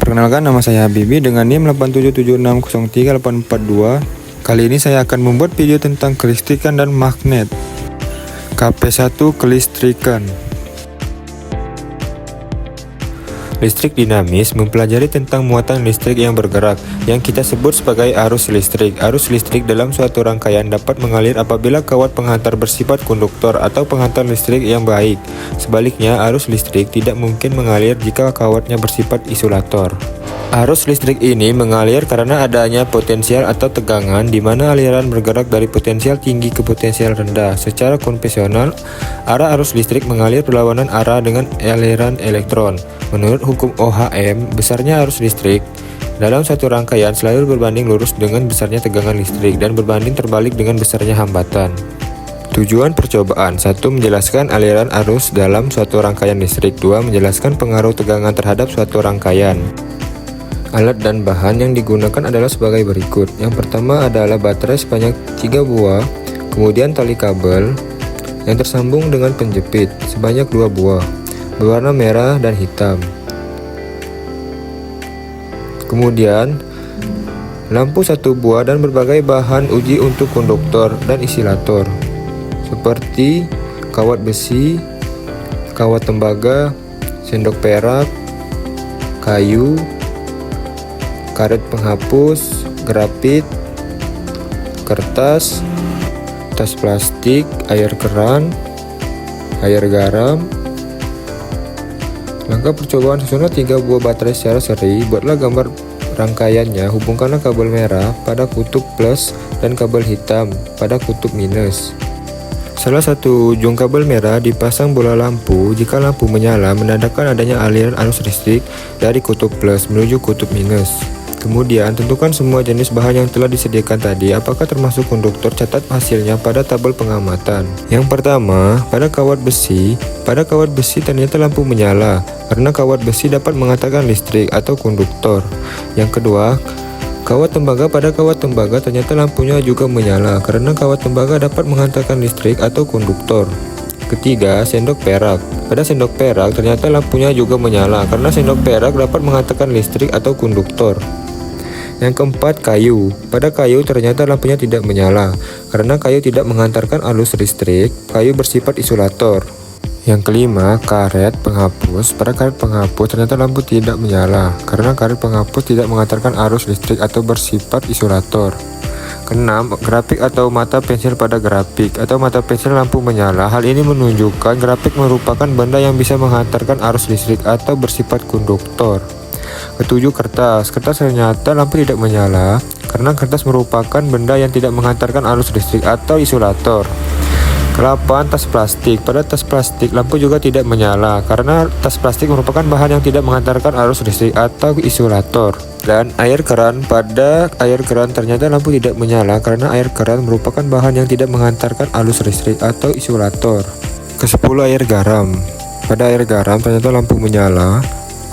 Perkenalkan, nama saya Habibi dengan NIM 877603842. Kali ini saya akan membuat video tentang kelistrikan dan magnet. KP1 kelistrikan. Listrik dinamis mempelajari tentang muatan listrik yang bergerak, yang kita sebut sebagai arus listrik. Arus listrik dalam suatu rangkaian dapat mengalir apabila kawat penghantar bersifat konduktor atau penghantar listrik yang baik. Sebaliknya, arus listrik tidak mungkin mengalir jika kawatnya bersifat isolator. Arus listrik ini mengalir karena adanya potensial atau tegangan di mana aliran bergerak dari potensial tinggi ke potensial rendah. Secara konvensional, arah arus listrik mengalir berlawanan arah dengan aliran elektron. Menurut hukum Ohm, besarnya arus listrik dalam suatu rangkaian selalu berbanding lurus dengan besarnya tegangan listrik dan berbanding terbalik dengan besarnya hambatan. Tujuan percobaan: 1. Menjelaskan aliran arus dalam suatu rangkaian listrik. 2. Menjelaskan pengaruh tegangan terhadap suatu rangkaian. Alat dan bahan yang digunakan adalah sebagai berikut. Yang pertama adalah baterai sebanyak 3 buah, kemudian tali kabel yang tersambung dengan penjepit sebanyak 2 buah, berwarna merah dan hitam. Kemudian lampu 1 buah dan berbagai bahan uji untuk konduktor dan isolator, seperti kawat besi, kawat tembaga, sendok perak, kayu, karet penghapus, grafit, kertas, tas plastik, air keran, air garam. Langkah percobaan: susunlah 3 buah baterai secara seri. Buatlah gambar rangkaiannya. Hubungkanlah kabel merah pada kutub plus dan kabel hitam pada kutub minus. Salah satu ujung kabel merah dipasang bola lampu. Jika lampu menyala, menandakan adanya aliran arus listrik dari kutub plus menuju kutub minus. Kemudian, tentukan semua jenis bahan yang telah disediakan tadi, apakah termasuk konduktor. Catat hasilnya pada tabel pengamatan. Yang pertama, pada kawat besi. Pada kawat besi ternyata lampu menyala, karena kawat besi dapat menghantarkan listrik atau konduktor. Yang kedua, kawat tembaga. Pada kawat tembaga ternyata lampunya juga menyala, karena kawat tembaga dapat menghantarkan listrik atau konduktor. Ketiga, sendok perak. Pada sendok perak ternyata lampunya juga menyala, karena sendok perak dapat menghantarkan listrik atau konduktor. Yang keempat, kayu. Pada kayu ternyata lampunya tidak menyala, karena kayu tidak menghantarkan arus listrik. Kayu bersifat isolator. Yang kelima, karet penghapus. Pada karet penghapus ternyata lampu tidak menyala, karena karet penghapus tidak menghantarkan arus listrik atau bersifat isolator. Keenam, grafik atau mata pensil. Pada grafik atau mata pensil lampu menyala. Hal ini menunjukkan grafik merupakan benda yang bisa menghantarkan arus listrik atau bersifat konduktor. Ketujuh, kertas. Kertas ternyata lampu tidak menyala, karena kertas merupakan benda yang tidak menghantarkan arus listrik atau isolator. Ke-8, tas plastik. Pada tas plastik lampu juga tidak menyala, karena tas plastik merupakan bahan yang tidak menghantarkan arus listrik atau isolator. Dan air keran. Pada air keran ternyata lampu tidak menyala, karena air keran merupakan bahan yang tidak menghantarkan arus listrik atau isolator. Ke-10, air garam. Pada air garam ternyata lampu menyala,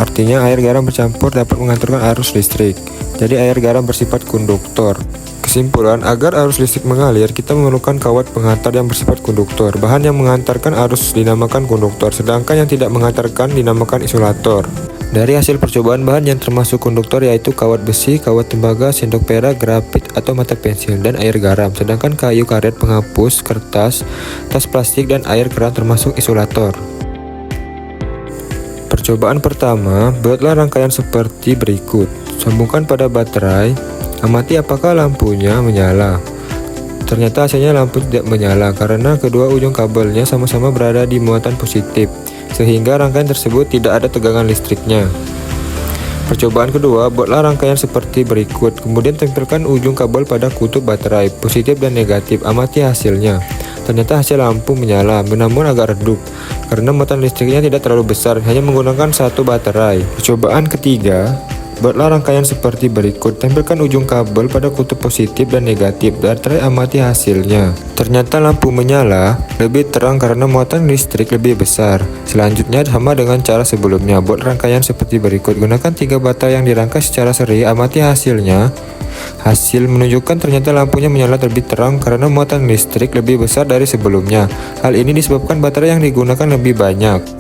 artinya air garam bercampur dapat menghantarkan arus listrik. Jadi air garam bersifat konduktor. Kesimpulan: agar arus listrik mengalir, kita memerlukan kawat penghantar yang bersifat konduktor. Bahan yang menghantarkan arus dinamakan konduktor, sedangkan yang tidak menghantarkan dinamakan isolator. Dari hasil percobaan, bahan yang termasuk konduktor yaitu kawat besi, kawat tembaga, sendok perak, grafit atau mata pensil, dan air garam. Sedangkan kayu, karet penghapus, kertas, tas plastik, dan air keran termasuk isolator. Percobaan pertama, buatlah rangkaian seperti berikut. Sambungkan pada baterai, amati apakah lampunya menyala. Ternyata hasilnya lampu tidak menyala, karena kedua ujung kabelnya sama-sama berada di muatan positif, sehingga rangkaian tersebut tidak ada tegangan listriknya. Percobaan kedua, buatlah rangkaian seperti berikut. Kemudian tempelkan ujung kabel pada kutub baterai, positif dan negatif. Amati hasilnya. Ternyata hasil lampu menyala, namun agak redup, karena muatan listriknya tidak terlalu besar, hanya menggunakan satu baterai. Percobaan ketiga, buatlah rangkaian seperti berikut. Tempelkan ujung kabel pada kutub positif dan negatif. Baterai, amati hasilnya. Ternyata lampu menyala, lebih terang karena muatan listrik lebih besar. Selanjutnya sama dengan cara sebelumnya, buat rangkaian seperti berikut. Gunakan 3 baterai yang dirangkai secara seri, amati hasilnya. Hasil menunjukkan ternyata lampunya menyala lebih terang karena muatan listrik lebih besar dari sebelumnya. Hal ini disebabkan baterai yang digunakan lebih banyak.